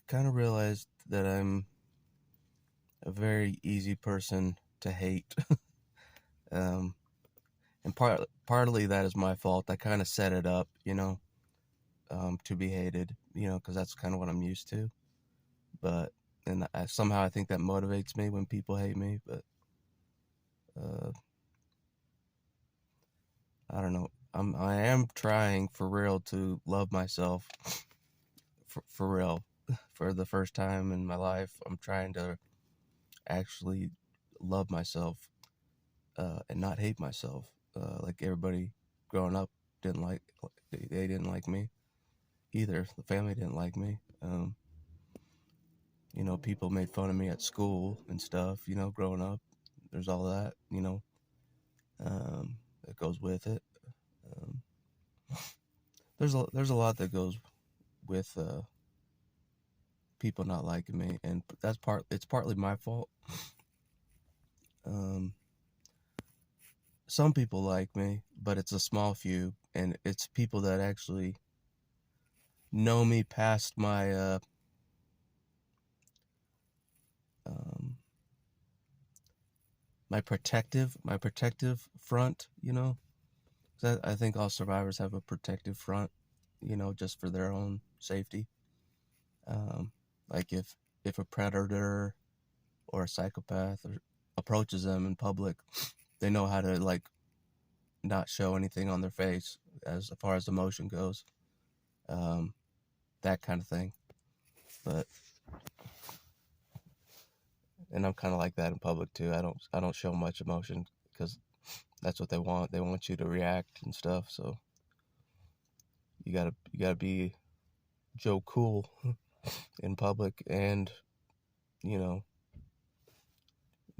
kind of realized that I'm a very easy person to hate. um, and partly that is my fault. I kind of set it up, to be hated, because that's kind of what I'm used to. But and somehow I think that motivates me when people hate me. But uh, I don't know. I am trying for real to love myself for real. For the first time in my life, I'm trying to actually love myself and not hate myself. Like everybody growing up didn't like, they didn't like me either. The family didn't like me. People made fun of me at school and stuff. Growing up, there's all that. That goes with it. Um, there's a lot that goes with people not liking me, and it's partly my fault. Um, some people like me, but it's a small few, and it's people that actually know me past um, my protective front. 'Cause I think all survivors have a protective front, just for their own safety. Um, like if a predator or a psychopath approaches them in public, they know how to like not show anything on their face as far as emotion goes. Um, that kind of thing. But and I'm kind of like that in public too. I don't show much emotion because that's what they want. They want you to react and stuff. So you gotta be Joe Cool in public, and you know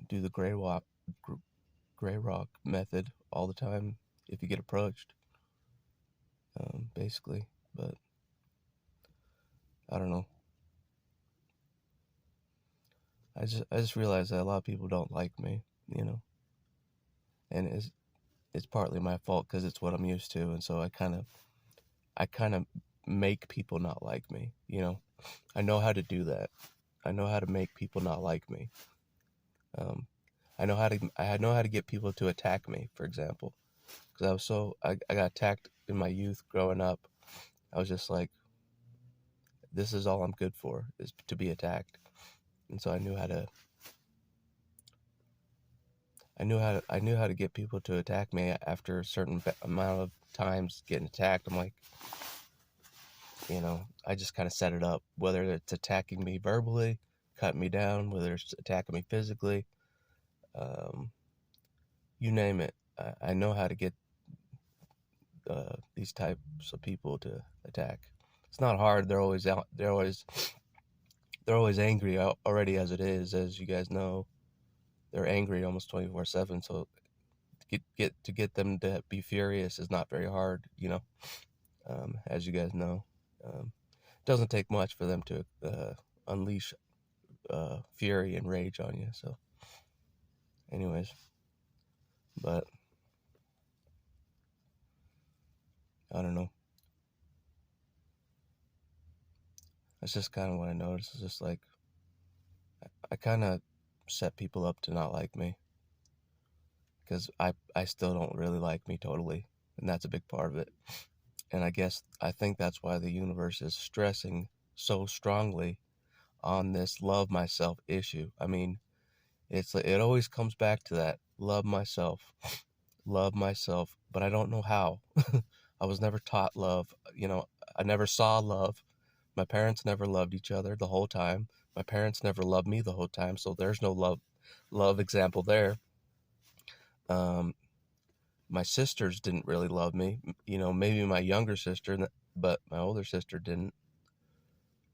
do the gray rock method all the time if you get approached. Basically, but I don't know. I just realized that a lot of people don't like me, and it's partly my fault because it's what I'm used to, and so I kind of make people not like me. I know how to do that. I know how to make people not like me. Um, I know how to get people to attack me, for example, because I got attacked in my youth growing up. I was just like, this is all I'm good for, is to be attacked, and so I knew how to get people to attack me after a certain amount of times getting attacked. I'm like, I just kind of set it up, whether it's attacking me verbally, cutting me down, whether it's attacking me physically, um, you name it. I know how to get these types of people to attack. It's not hard. They're always out. They're always angry already as it is, as you guys know. They're angry almost 24/7. So to get them to be furious is not very hard. As you guys know. It doesn't take much for them to unleash fury and rage on you. So, anyways, but I don't know. That's just kind of what I noticed. It's just like I kind of set people up to not like me because I still don't really like me totally, and that's a big part of it. And I think that's why the universe is stressing so strongly on this love myself issue. I mean, it always comes back to that love myself, but I don't know how. I was never taught love. I never saw love. My parents never loved each other the whole time. My parents never loved me the whole time, so there's no love example there. Um, my sisters didn't really love me. Maybe my younger sister, but my older sister didn't.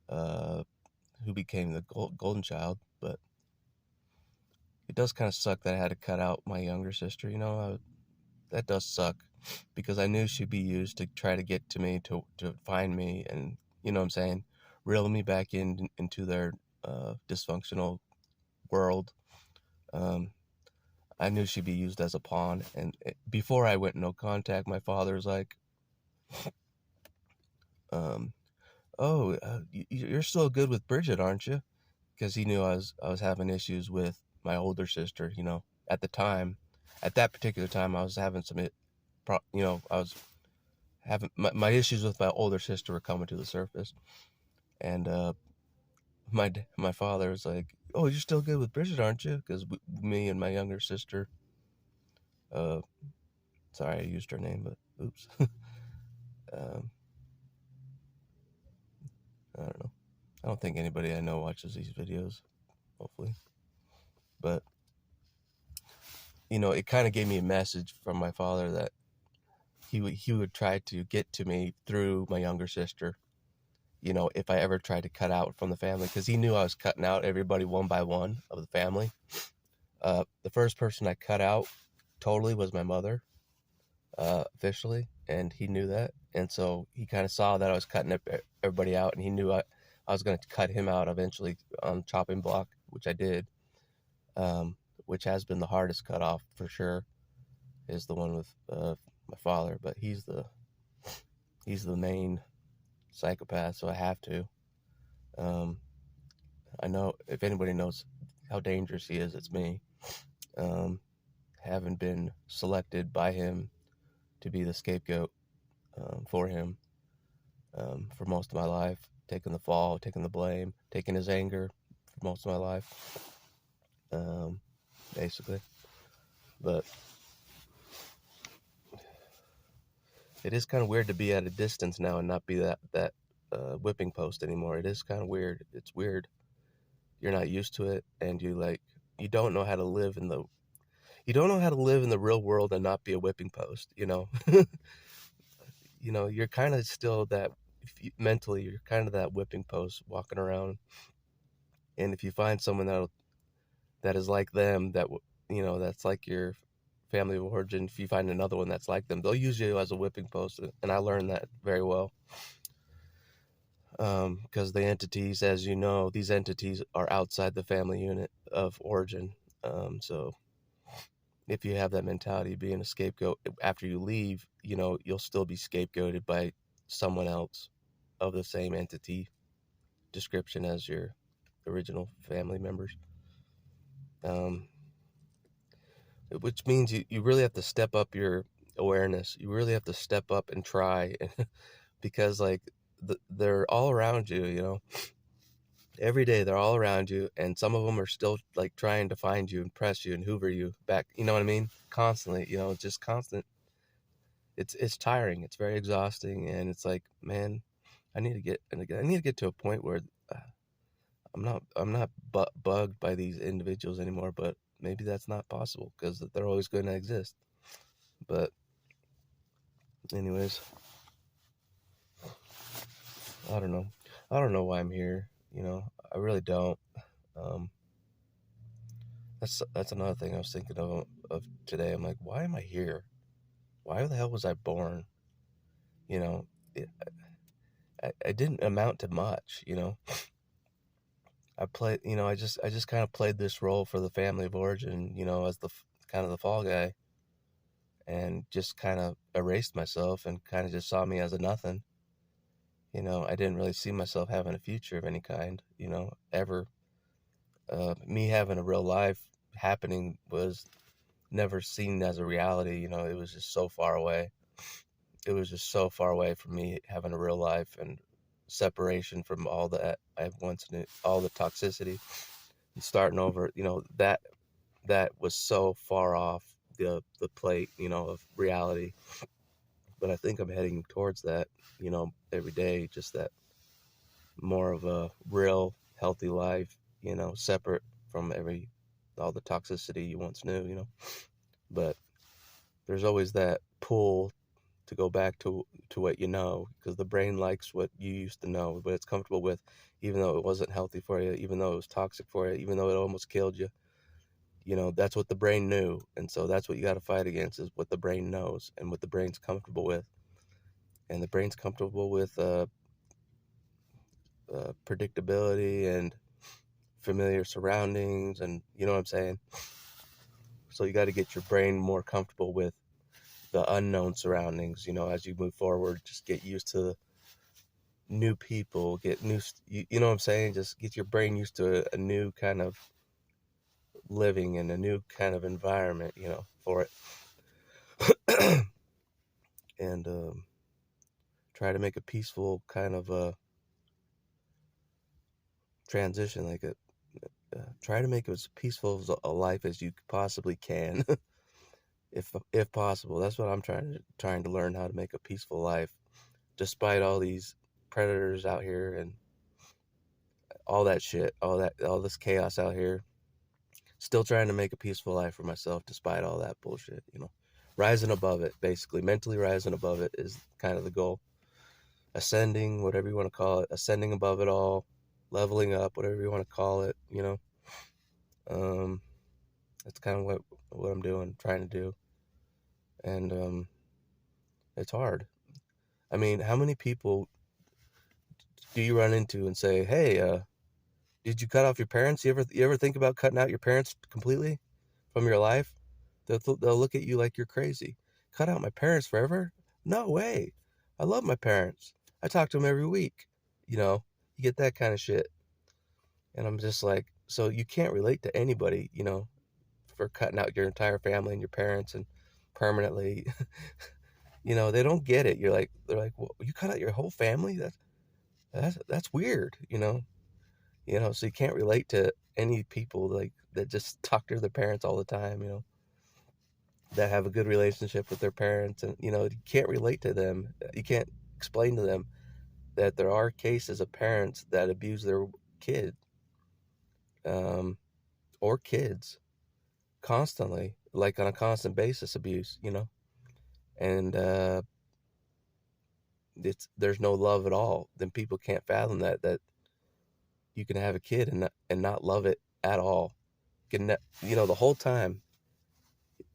Who became the golden child, but it does kind of suck that I had to cut out my younger sister. That does suck because I knew she'd be used to try to get to me, to find me, and what I'm saying, reel me back into their dysfunctional world. Um, I knew she'd be used as a pawn, and before I went no contact, my father was like, um, "Oh, you're still good with Bridget, aren't you?" Because he knew I was having issues with my older sister. At the time, at that particular time, I was having I was having my issues with my older sister were coming to the surface, and my father was like, "Oh, you're still good with Bridget, aren't you?" Because me and my younger sister, uh, sorry, I used her name, but oops. um, I don't know. I don't think anybody I know watches these videos, hopefully. But, it kind of gave me a message from my father that he would try to get to me through my younger sister, if I ever tried to cut out from the family, because he knew I was cutting out everybody one by one of the family. The first person I cut out totally was my mother, officially, and he knew that. And so he kind of saw that I was cutting everybody out, and he knew I was going to cut him out eventually on chopping block, which I did, which has been the hardest cut off for sure, is the one with my father. But he's the main psychopath, so I have to. Um, I know if anybody knows how dangerous he is, it's me. Having been selected by him to be the scapegoat for him for most of my life, taking the fall, taking the blame, taking his anger for most of my life, basically. But it is kind of weird to be at a distance now and not be that whipping post anymore. It is kind of weird. It's weird. You're not used to it, and you don't know how to live in the real world and not be a whipping post. You're kind of still that, mentally, you're kind of that whipping post walking around. And if you find someone that is like them, that's like your family of origin, if you find another one that's like them, they'll use you as a whipping post. And I learned that very well. Because the entities, as you know, these entities are outside the family unit of origin. So if you have that mentality of being a scapegoat after you leave, you'll still be scapegoated by someone else of the same entity description as your original family members. Which means you really have to step up your awareness. You really have to step up and try, because they're all around you. Every day they're all around you, and some of them are still like trying to find you and press you and hoover you back. You know what I mean? Constantly, just constant. It's tiring. It's very exhausting, and it's like, man, I need to get to a point where I'm not bugged by these individuals anymore. But maybe that's not possible because they're always going to exist. But anyways, I don't know. I don't know why I'm here. I really don't. Um, that's another thing I was thinking of today. I'm like, why am I here? Why the hell was I born? You know, it, I didn't amount to much. I played. I just kind of played this role for the family of origin. As the kind of the fall guy, and just kind of erased myself and kind of just saw me as a nothing. I didn't really see myself having a future of any kind. Ever. Me having a real life happening was never seen as a reality. It was just so far away. It was just so far away from me having a real life, and separation from all that I once knew, all the toxicity, and starting over. That was so far off the plate, of reality. But I think I'm heading towards that, every day, just that more of a real healthy life, separate from all the toxicity you once knew. But there's always that pull to go back to what because the brain likes what you used to know, what it's comfortable with, even though it wasn't healthy for you, even though it was toxic for you, even though it almost killed you. That's what the brain knew. And so that's what you got to fight against, is what the brain knows and what the brain's comfortable with. And the brain's comfortable with predictability and familiar surroundings, and you know what I'm saying? So you got to get your brain more comfortable with the unknown surroundings, as you move forward. Just get used to new people, get new, you know what I'm saying? Just get your brain used to a new kind of living in a new kind of environment, for it. And try to make a peaceful kind of transition, like try to make it as peaceful as a life as you possibly can, if possible. That's what I'm trying to learn, how to make a peaceful life, despite all these predators out here and all that shit, all this chaos out here. Still trying to make a peaceful life for myself despite all that bullshit. Rising above it, basically. Mentally rising above it is kind of the goal. Ascending, whatever you want to call it, ascending above it all, leveling up, whatever you want to call it. Um, that's kind of what I'm doing, trying to do. And it's hard. I mean, how many people do you run into and say, "Hey, did you cut off your parents? You ever think about cutting out your parents completely from your life?" They'll look at you like you're crazy. Cut out my parents forever? No way. I love my parents. I talk to them every week. You know, you get that kind of shit. And I'm just like, so you can't relate to anybody, for cutting out your entire family and your parents and permanently. They don't get it. They're like, well, you cut out your whole family? That's weird, so you can't relate to any people like that just talk to their parents all the time, that have a good relationship with their parents, and you can't relate to them. You can't explain to them that there are cases of parents that abuse their kid, um, or kids constantly, like on a constant basis abuse, and there's no love at all. Then people can't fathom that you can have a kid and not love it at all. You can, the whole time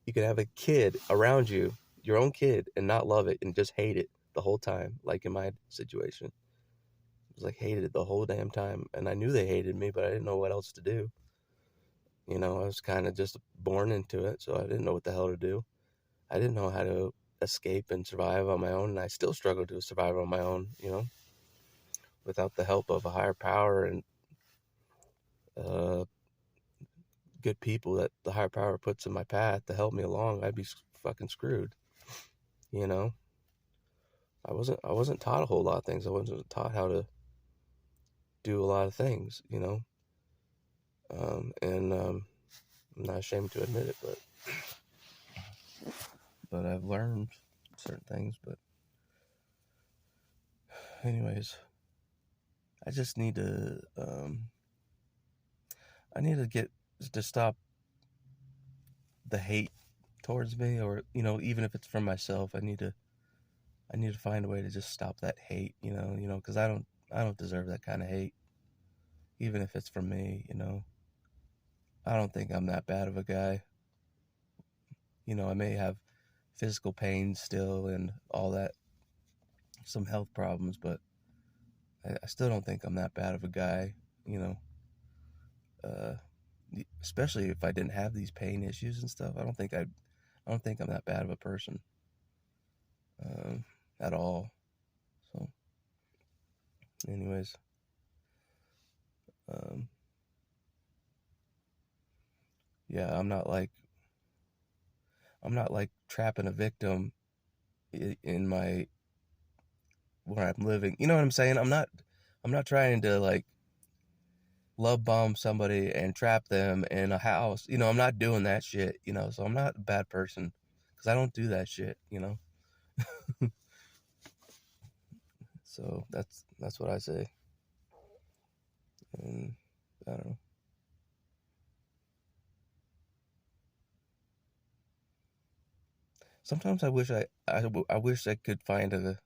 you can have a kid around you, your own kid, and not love it and just hate it the whole time. Like in my situation, it was like hated it the whole damn time, and I knew they hated me, but I didn't know what else to do. I was kind of just born into it, so I didn't know what the hell to do. I didn't know how to escape and survive on my own, and I still struggle to survive on my own, without the help of a higher power and uh, good people that the higher power puts in my path to help me along. I'd be fucking screwed. You know, I wasn't taught a whole lot of things. I wasn't taught how to do a lot of things. And I'm not ashamed to admit it, but I've learned certain things. But anyways, I just need to I need to get to stop the hate towards me, or even if it's from myself. I need to find a way to just stop that hate, because I don't deserve that kind of hate, even if it's from me. I don't think I'm that bad of a guy. I may have physical pain still and all that, some health problems, but I still don't think I'm that bad of a guy. You know, uh, especially if I didn't have these pain issues and stuff. I don't think I'm that bad of a person, at all. So, anyways, um, yeah, I'm not like trapping a victim in my where I'm living. You know what I'm saying? I'm not trying to like love bomb somebody and trap them in a house. I'm not doing that shit. So I'm not a bad person because I don't do that shit. So that's what I say. And I don't know. Sometimes I wish I could find a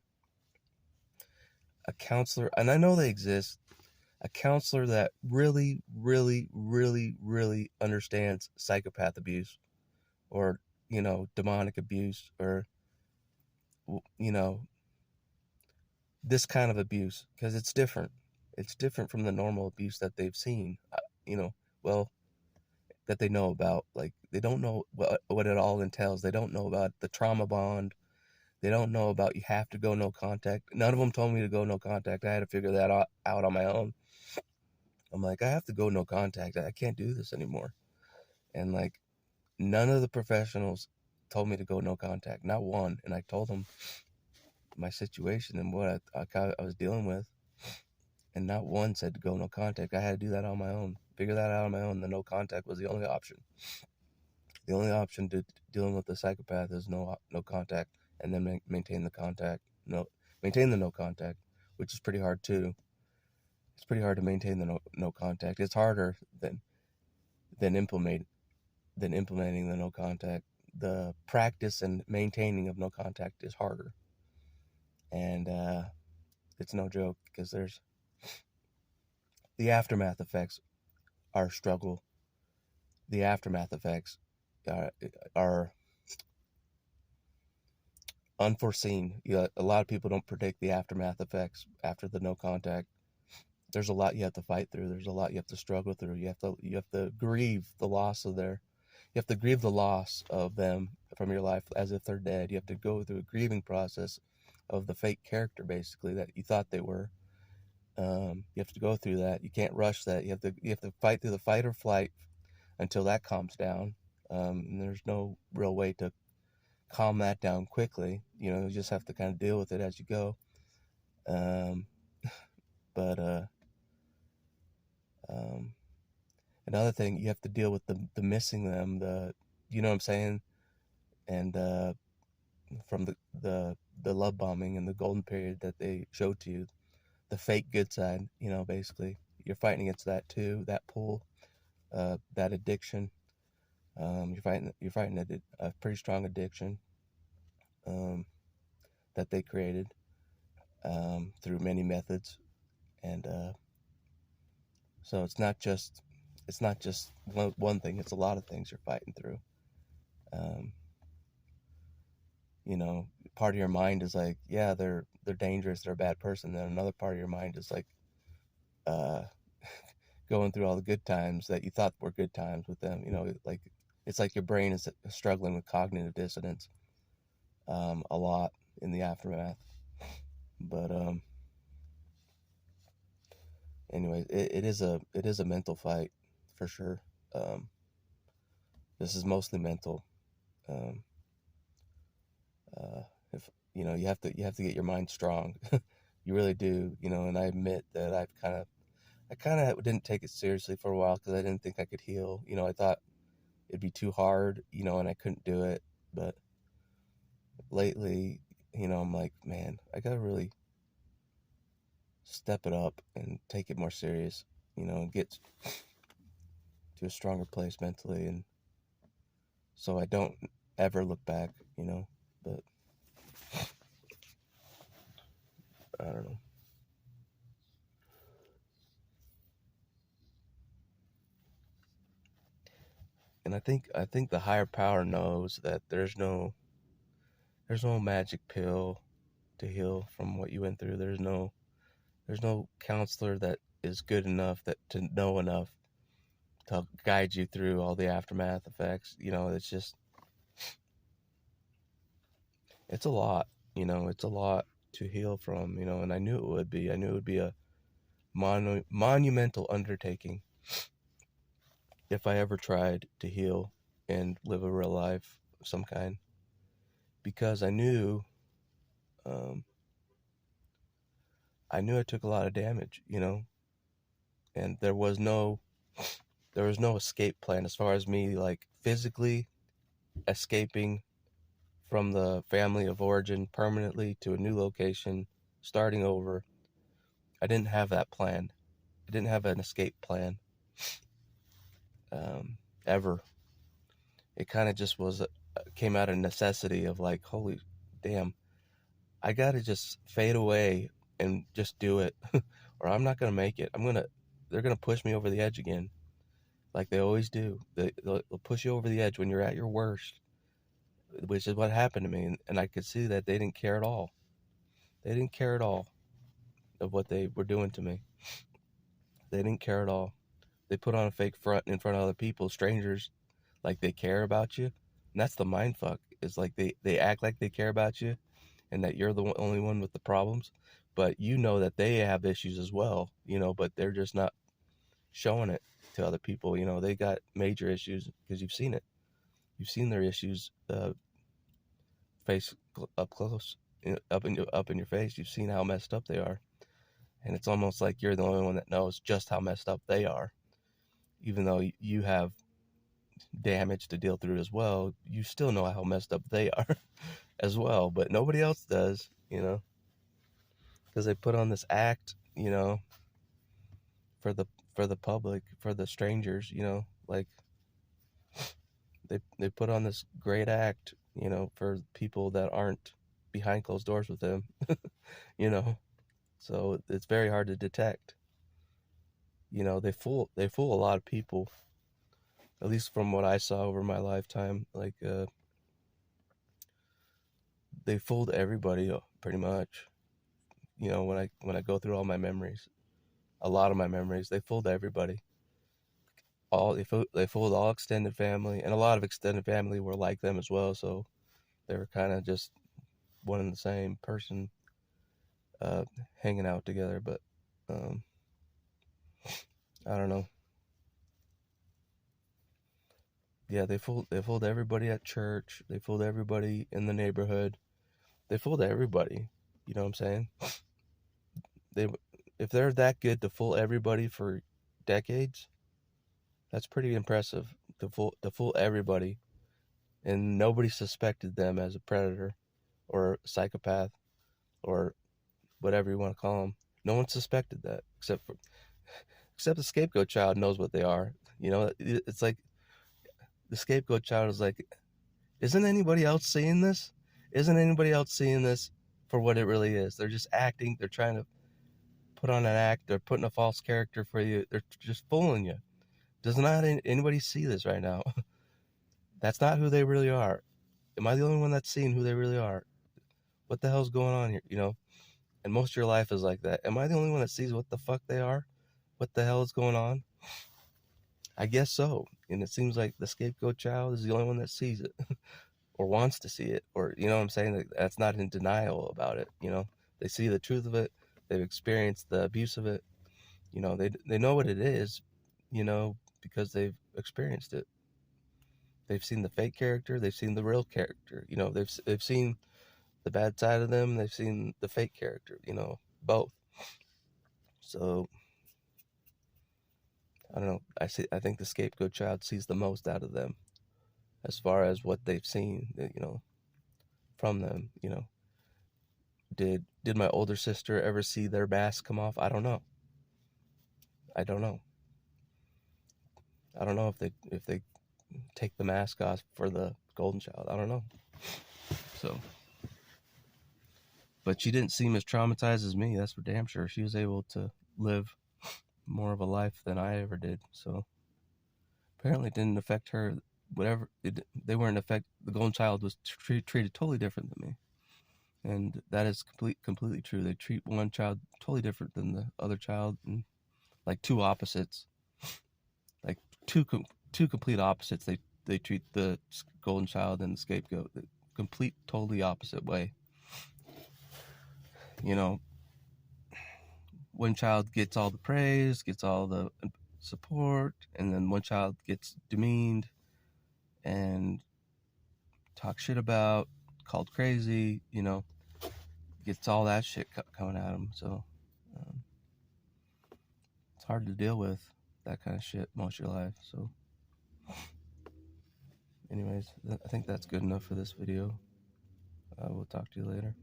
counselor, and I know they exist, a counselor that really, really, really, really understands psychopath abuse, or demonic abuse, or you know this kind of abuse, because it's different. It's different from the normal abuse that they've seen. Well, that they know about. Like, they don't know what it all entails. They don't know about the trauma bond. They don't know about you have to go no contact. None of them told me to go no contact. I had to figure that out on my own. I'm like, I have to go no contact. I can't do this anymore. And like, none of the professionals told me to go no contact. Not one. And I told them my situation and what I was dealing with. And not one said to go no contact. I had to do that on my own. Figure that out on my own. The no contact was the only option. The only option to dealing with the psychopath is no contact, and then maintain the contact. Maintain the no contact, which is pretty hard too. It's pretty hard to maintain the no contact. It's harder than implementing the no contact. The practice and maintaining of no contact is harder, and it's no joke, because there's the aftermath effects are a struggle. The aftermath effects are unforeseen. A lot of people don't predict the aftermath effects after the no contact. There's a lot you have to fight through. There's a lot you have to struggle through. You have to grieve the loss of you have to grieve the loss of them from your life as if they're dead. You have to go through a grieving process of the fake character, basically, that you thought they were. You have to go through that. You can't rush that. You have to fight through the fight or flight until that calms down. And there's no real way to calm that down quickly. You just have to kind of deal with it as you go. But another thing, you have to deal with the missing them, you know what I'm saying? And from the love bombing and the golden period that they showed to you, the fake good side, basically you're fighting against that too, that pull, that addiction. You're fighting a pretty strong addiction that they created through many methods. And so it's not just one thing. It's a lot of things you're fighting through. Part of your mind is like, yeah, they're dangerous, they're a bad person. Then another part of your mind is like going through all the good times that you thought were good times with them. Like, it's like your brain is struggling with cognitive dissonance a lot in the aftermath. But anyway, it is a mental fight for sure. This is mostly mental. If you have to get your mind strong. You really do. And I admit that I kind of didn't take it seriously for a while, because I didn't think I could heal. I thought it'd be too hard, and I couldn't do it. But lately, I'm like, man, I gotta really step it up and take it more serious, and get to a stronger place mentally, and so I don't ever look back, but I don't know. And I think the higher power knows that there's no magic pill to heal from what you went through. There's no counselor that is good enough to know enough to guide you through all the aftermath effects. It's just, it's a lot. It's a lot to heal from. And I knew it would be. I knew it would be a monumental undertaking if I ever tried to heal and live a real life of some kind, because I knew I took a lot of damage, and there was no escape plan as far as me, like, physically escaping from the family of origin permanently to a new location, starting over. I didn't have that plan. I didn't have an escape plan ever. It kind of just came out of necessity of like, holy damn, I gotta just fade away and just do it, or I'm not gonna make it. They're gonna push me over the edge again, like they always do. They'll push you over the edge when you're at your worst, which is what happened to me. And I could see that they didn't care at all. They didn't care at all of what they were doing to me. They didn't care at all. They put on a fake front in front of other people, strangers, like they care about you. And that's the mind fuck. It's like they act like they care about you, and that you're the only one with the problems, but you know that they have issues as well, but they're just not showing it to other people. They got major issues because you've seen it. You've seen their issues face up close, up in your face. You've seen how messed up they are, and it's almost like you're the only one that knows just how messed up they are, even though you have damage to deal through as well. You still know how messed up they are as well, but nobody else does, because they put on this act, for the public, for the strangers, like they put on this great act, for people that aren't behind closed doors with them, so it's very hard to detect. They fool a lot of people, at least from what I saw over my lifetime. Like they fooled everybody pretty much. When I go through all my memories, a lot of my memories, they fooled everybody. They fooled all extended family, and a lot of extended family were like them as well. So they were kind of just one and the same person, hanging out together. But I don't know. Yeah, they fooled everybody at church. They fooled everybody in the neighborhood. They fooled everybody. You know what I'm saying? If they're that good to fool everybody for decades, that's pretty impressive to fool everybody, and nobody suspected them as a predator or a psychopath or whatever you want to call them. No one suspected that except the scapegoat child knows what they are. It's like the scapegoat child is like, isn't anybody else seeing this? Isn't anybody else seeing this for what it really is? They're just acting. They're trying to put on an act. They're putting a false character for you. They're just fooling you. Does not anybody see this right now? That's not who they really are. Am I the only one that's seeing who they really are? What the hell's going on here? And most of your life is like that. Am I the only one that sees what the fuck they are? What the hell is going on? I guess so. And it seems like the scapegoat child is the only one that sees it or wants to see it, or, you know what I'm saying? That's not in denial about it. They see the truth of it. They've experienced the abuse of it. They know what it is, because they've experienced it. They've seen the fake character. They've seen the real character. They've seen the bad side of them. They've seen the fake character, both. So I don't know. I think the scapegoat child sees the most out of them as far as what they've seen, from them. Did my older sister ever see their mask come off? I don't know. I don't know if they take the mask off for the golden child. I don't know. So, but she didn't seem as traumatized as me. That's for damn sure. She was able to live more of a life than I ever did. So apparently it didn't affect her. Whatever, they weren't affected. The golden child was treated totally different than me. And that is completely true. They treat one child totally different than the other child, and like two opposites, like two complete opposites. They treat the golden child and the scapegoat the totally opposite way. One child gets all the praise, gets all the support, and then one child gets demeaned and talked shit about, called crazy, gets all that shit coming at him. So it's hard to deal with that kind of shit most of your life. So anyways, I think that's good enough for this video. I will talk to you later.